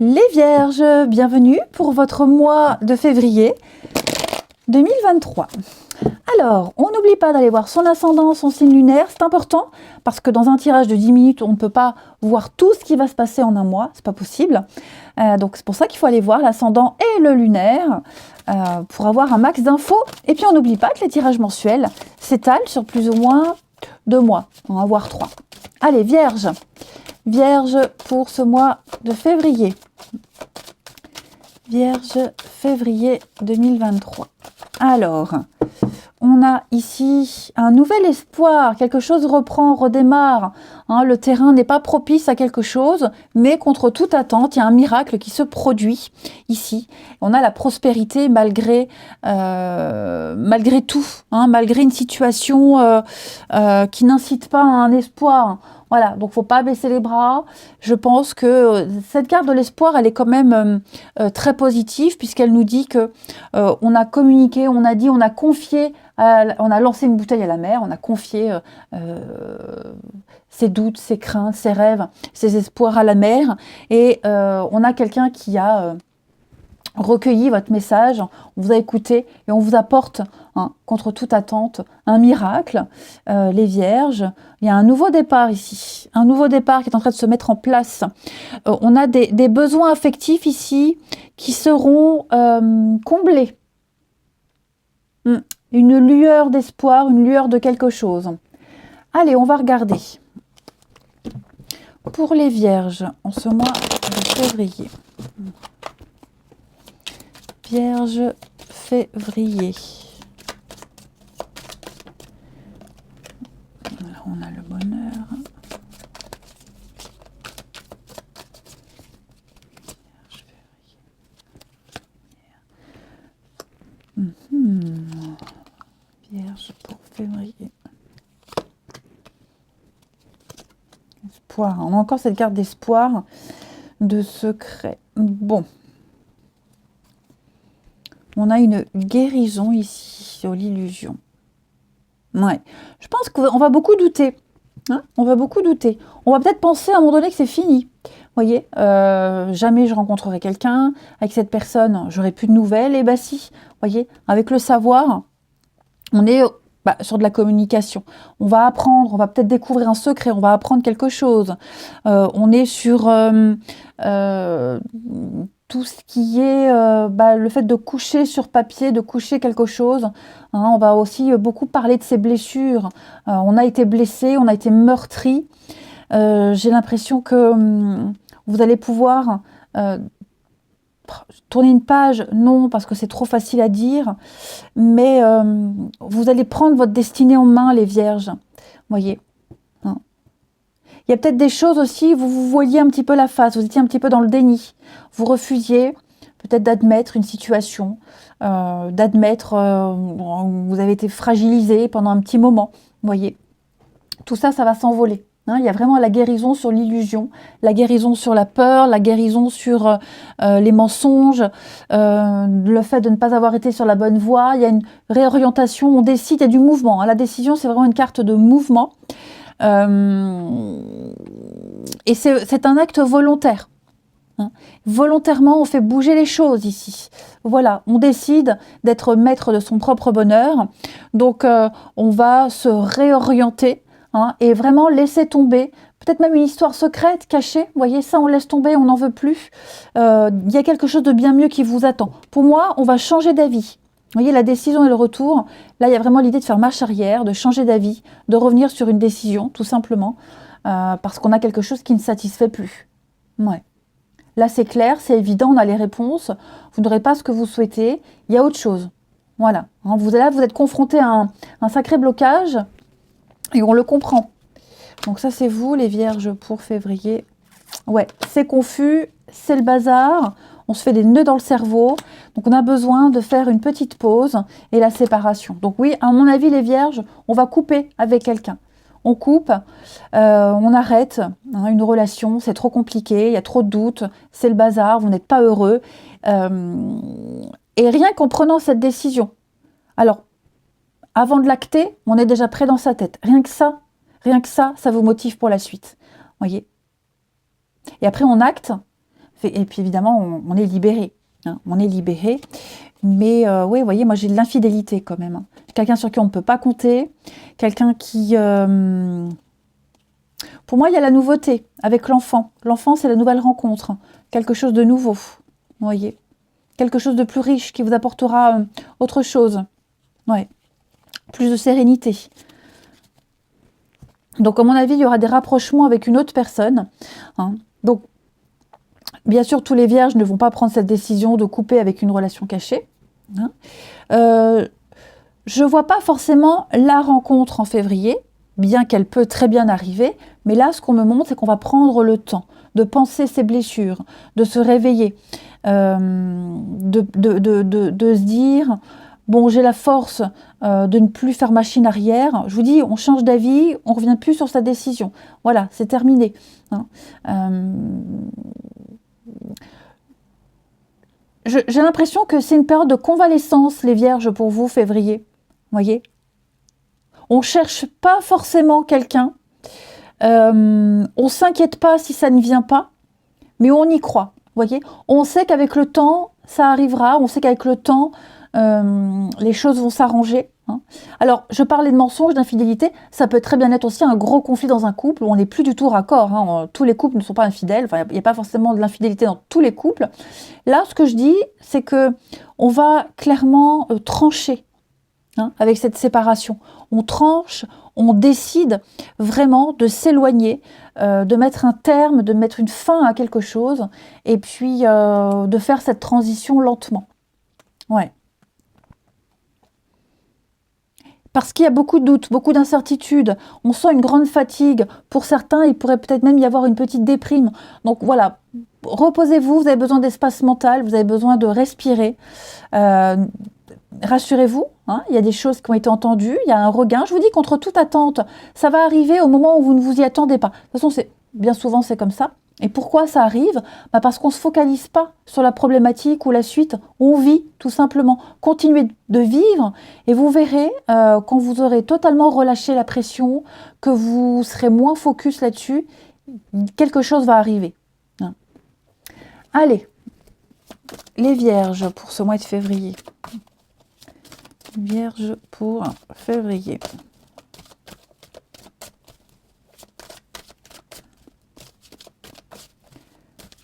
Les Vierges, bienvenue pour votre mois de février 2023. Alors, on n'oublie pas d'aller voir son ascendant, son signe lunaire, c'est important parce que dans un tirage de 10 minutes, on ne peut pas voir tout ce qui va se passer en un mois, c'est pas possible. Donc c'est pour ça qu'il faut aller voir l'ascendant et le lunaire pour avoir un max d'infos. Et puis on n'oublie pas que les tirages mensuels s'étalent sur plus ou moins 2 mois, voire 3. Allez, Vierge. Vierge pour ce mois de février. Vierge, février 2023. Alors, on a ici un nouvel espoir, quelque chose reprend, redémarre. Le terrain n'est pas propice à quelque chose, mais contre toute attente, il y a un miracle qui se produit ici. On a la prospérité malgré tout, malgré une situation qui n'incite pas à un espoir. Voilà, donc faut pas baisser les bras. Je pense que cette carte de l'espoir, elle est quand même très positive puisqu'elle nous dit que on a communiqué, on a dit, on a confié, on a lancé une bouteille à la mer, on a confié ses doutes, ses craintes, ses rêves, ses espoirs à la mer. Et on a quelqu'un qui a recueilli votre message, on vous a écouté et on vous apporte, contre toute attente, un miracle. Les Vierges, il y a un nouveau départ ici, un nouveau départ qui est en train de se mettre en place. On a des besoins affectifs ici qui seront comblés. Une lueur d'espoir, une lueur de quelque chose. Allez, on va regarder. Pour les Vierges, en ce mois de février. Vierge, février. Alors, on a le bonheur. Vierge pour février. Espoir. On a encore cette carte d'espoir, de secret. Bon. On a une guérison ici sur l'illusion. Ouais. Je pense qu'on va beaucoup douter. On va beaucoup douter. On va peut-être penser à un moment donné que c'est fini. Vous voyez, jamais je rencontrerai quelqu'un. Avec cette personne, j'aurai plus de nouvelles. Et bah si, vous voyez, avec le savoir, on est sur de la communication. On va apprendre, on va peut-être découvrir un secret, on va apprendre quelque chose. On est sur tout ce qui est le fait de coucher sur papier, de coucher quelque chose. On va aussi beaucoup parler de ses blessures. On a été blessé, on a été meurtri. J'ai l'impression que vous allez pouvoir tourner une page, non, parce que c'est trop facile à dire, mais vous allez prendre votre destinée en main, les Vierges. Voyez. Il y a peut-être des choses aussi, vous voyez un petit peu la face, vous étiez un petit peu dans le déni. Vous refusiez peut-être d'admettre une situation, d'admettre vous avez été fragilisé pendant un petit moment. Voyez. Tout ça, ça va s'envoler. Il y a vraiment la guérison sur l'illusion, la guérison sur la peur, la guérison sur les mensonges, le fait de ne pas avoir été sur la bonne voie. Il y a une réorientation, on décide, il y a du mouvement. La décision, c'est vraiment une carte de mouvement. Et c'est un acte volontaire. Volontairement, on fait bouger les choses ici. Voilà, on décide d'être maître de son propre bonheur. Donc, on va se réorienter. Et vraiment laisser tomber, peut-être même une histoire secrète, cachée, vous voyez, ça on laisse tomber, on n'en veut plus, il y a quelque chose de bien mieux qui vous attend. Pour moi, on va changer d'avis, vous voyez, la décision et le retour, là il y a vraiment l'idée de faire marche arrière, de changer d'avis, de revenir sur une décision, tout simplement, parce qu'on a quelque chose qui ne satisfait plus. Ouais. Là c'est clair, c'est évident, on a les réponses, vous n'aurez pas ce que vous souhaitez, il y a autre chose. Voilà, vous êtes confronté à un sacré blocage, et on le comprend. Donc ça, c'est vous, les Vierges, pour février. Ouais, c'est confus, c'est le bazar. On se fait des nœuds dans le cerveau. Donc on a besoin de faire une petite pause et la séparation. Donc oui, à mon avis, les Vierges, on va couper avec quelqu'un. On coupe, on arrête une relation, c'est trop compliqué, il y a trop de doutes, c'est le bazar, vous n'êtes pas heureux. Et rien qu'en prenant cette décision. Alors, avant de l'acter, on est déjà prêt dans sa tête. Rien que ça, ça vous motive pour la suite. Voyez. Et après, on acte Et puis évidemment, on est libéré. Hein, on est libéré. Mais oui, vous voyez, moi j'ai de l'infidélité quand même. Hein. Quelqu'un sur qui on ne peut pas compter. Quelqu'un qui... Pour moi, il y a la nouveauté avec l'enfant. L'enfant, c'est la nouvelle rencontre. Quelque chose de nouveau. Vous voyez. Quelque chose de plus riche qui vous apportera autre chose. Ouais. Plus de sérénité. Donc, à mon avis, il y aura des rapprochements avec une autre personne. Hein. Donc, bien sûr, tous les vierges ne vont pas prendre cette décision de couper avec une relation cachée. Hein. Je ne vois pas forcément la rencontre en février, bien qu'elle peut très bien arriver. Mais là, ce qu'on me montre, c'est qu'on va prendre le temps de penser ses blessures, de se réveiller, de se dire... Bon, j'ai la force de ne plus faire machine arrière. Je vous dis, on change d'avis, on ne revient plus sur sa décision. Voilà, c'est terminé. Hein. J'ai l'impression que c'est une période de convalescence, les vierges, pour vous, février. Vous voyez ? On ne cherche pas forcément quelqu'un. On ne s'inquiète pas si ça ne vient pas, mais on y croit. Vous voyez ? On sait qu'avec le temps, ça arrivera. On sait qu'avec le temps... les choses vont s'arranger. Hein. Alors, je parlais de mensonges, d'infidélité, ça peut très bien être aussi un gros conflit dans un couple où on n'est plus du tout raccord. Hein. Tous les couples ne sont pas infidèles, enfin, il n'y a pas forcément de l'infidélité dans tous les couples. Là, ce que je dis, c'est que on va clairement trancher avec cette séparation. On tranche, on décide vraiment de s'éloigner, de mettre un terme, de mettre une fin à quelque chose, et puis de faire cette transition lentement. Ouais. Parce qu'il y a beaucoup de doutes, beaucoup d'incertitudes. On sent une grande fatigue. Pour certains, il pourrait peut-être même y avoir une petite déprime. Donc voilà, reposez-vous, vous avez besoin d'espace mental, vous avez besoin de respirer. Rassurez-vous, hein, il y a des choses qui ont été entendues, il y a un regain. Je vous dis, contre toute attente, ça va arriver au moment où vous ne vous y attendez pas. De toute façon, bien souvent, c'est comme ça. Et pourquoi ça arrive ? Parce qu'on ne se focalise pas sur la problématique ou la suite. On vit, tout simplement. Continuez de vivre et vous verrez, quand vous aurez totalement relâché la pression, que vous serez moins focus là-dessus, quelque chose va arriver. Hein. Allez, les vierges pour ce mois de février. Vierge pour février.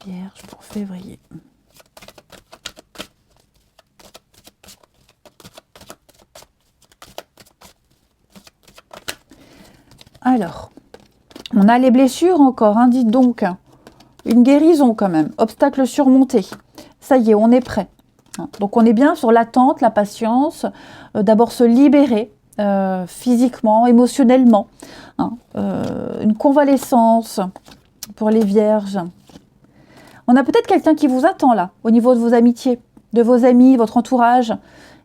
Vierge pour février. Alors, on a les blessures encore, hein, dites donc. Une guérison quand même, obstacle surmonté. Ça y est, on est prêt. Donc on est bien sur l'attente, la patience, d'abord se libérer physiquement, émotionnellement. Une convalescence pour les vierges. On a peut-être quelqu'un qui vous attend là, au niveau de vos amitiés, de vos amis, votre entourage.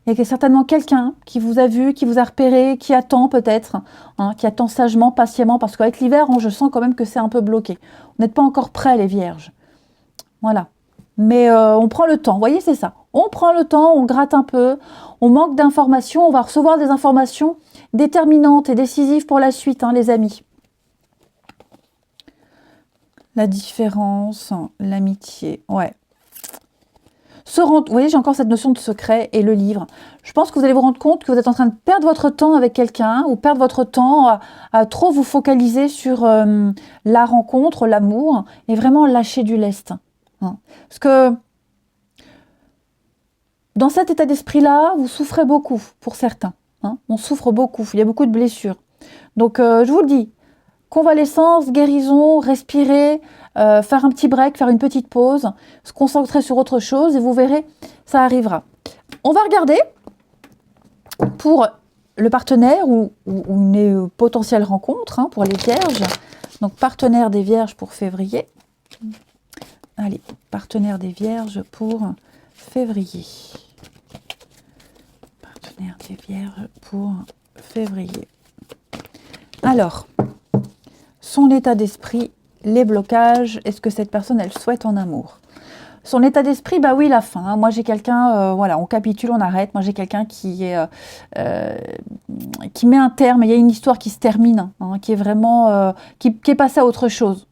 Il y a certainement quelqu'un qui vous a vu, qui vous a repéré, qui attend peut-être, qui attend sagement, patiemment, parce qu'avec l'hiver, je sens quand même que c'est un peu bloqué. Vous n'êtes pas encore prêts, les vierges. Voilà. Mais on prend le temps, vous voyez, c'est ça. On prend le temps, on gratte un peu, on manque d'informations, on va recevoir des informations déterminantes et décisives pour la suite, les amis. La différence, l'amitié, ouais. Vous voyez, j'ai encore cette notion de secret et le livre. Je pense que vous allez vous rendre compte que vous êtes en train de perdre votre temps avec quelqu'un ou perdre votre temps à trop vous focaliser sur la rencontre, l'amour et vraiment lâcher du lest. Parce que dans cet état d'esprit-là, vous souffrez beaucoup pour certains. On souffre beaucoup, il y a beaucoup de blessures. Donc, je vous le dis, convalescence, guérison, respirer, faire un petit break, faire une petite pause, se concentrer sur autre chose et vous verrez, ça arrivera. On va regarder pour le partenaire ou une potentielle rencontre pour les vierges. Donc, partenaire des vierges pour février. Allez, partenaire des vierges pour février. Partenaire des vierges pour février. Alors, son état d'esprit, les blocages, est-ce que cette personne, elle souhaite en amour ? Son état d'esprit, bah oui, la fin. Moi, j'ai quelqu'un, voilà, on capitule, on arrête. Moi, j'ai quelqu'un qui met un terme. Il y a une histoire qui se termine, qui est vraiment, qui est passée à autre chose.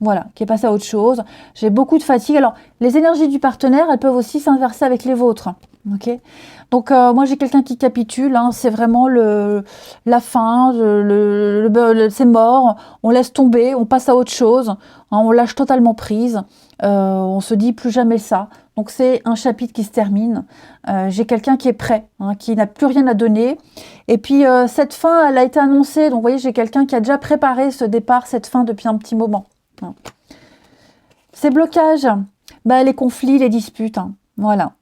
Voilà, qui est passé à autre chose. J'ai beaucoup de fatigue. Alors, les énergies du partenaire, elles peuvent aussi s'inverser avec les vôtres. Ok. Donc, moi, j'ai quelqu'un qui capitule. Hein, c'est vraiment la fin. C'est mort. On laisse tomber. On passe à autre chose. Hein, on lâche totalement prise. On se dit plus jamais ça. Donc, c'est un chapitre qui se termine. J'ai quelqu'un qui est prêt, hein, qui n'a plus rien à donner. Et puis, cette fin, elle a été annoncée. Donc, vous voyez, j'ai quelqu'un qui a déjà préparé ce départ, cette fin depuis un petit moment. Ces blocages, les conflits, les disputes, hein, voilà.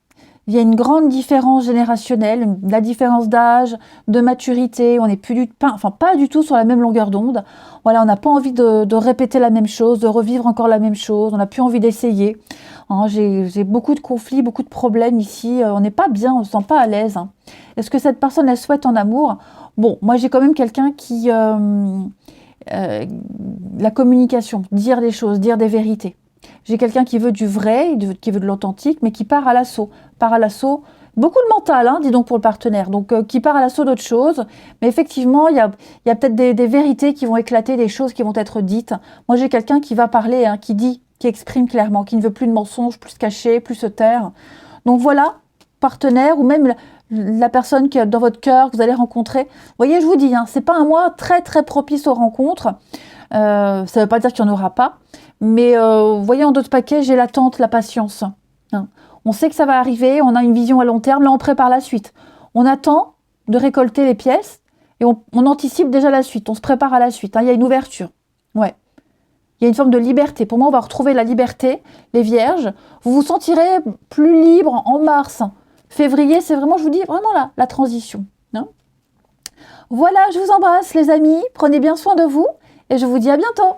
Il y a une grande différence générationnelle, la différence d'âge, de maturité, on n'est plus pas du tout sur la même longueur d'onde. Voilà, on n'a pas envie de répéter la même chose, de revivre encore la même chose, on n'a plus envie d'essayer. Hein, j'ai beaucoup de conflits, beaucoup de problèmes ici, on n'est pas bien, on ne se sent pas à l'aise. Hein. Est-ce que cette personne, elle souhaite en amour? Bon, moi j'ai quand même quelqu'un qui... la communication, dire des choses, dire des vérités. J'ai quelqu'un qui veut du vrai, qui veut de l'authentique, mais qui part à l'assaut. Beaucoup de mental, hein, dis donc pour le partenaire, donc qui part à l'assaut d'autres choses. Mais effectivement, il y a peut-être des vérités qui vont éclater, des choses qui vont être dites. Moi, j'ai quelqu'un qui va parler, hein, qui dit, qui exprime clairement, qui ne veut plus de mensonges, plus se cacher, plus se taire. Donc voilà, partenaire, ou même la personne qui est dans votre cœur, que vous allez rencontrer. Vous voyez, je vous dis, hein, c'est pas un mois très très propice aux rencontres. Ça ne veut pas dire qu'il n'y en aura pas. Mais vous voyez, en d'autres paquets, j'ai l'attente, la patience. Hein. On sait que ça va arriver, on a une vision à long terme, là on prépare la suite. On attend de récolter les pièces et on anticipe déjà la suite, on se prépare à la suite. Hein. Il y a une ouverture. Ouais. Il y a une forme de liberté. Pour moi, on va retrouver la liberté, les vierges. Vous vous sentirez plus libre en mars. Février, c'est vraiment, je vous dis, vraiment la transition. Hein. Voilà, je vous embrasse les amis, prenez bien soin de vous et je vous dis à bientôt.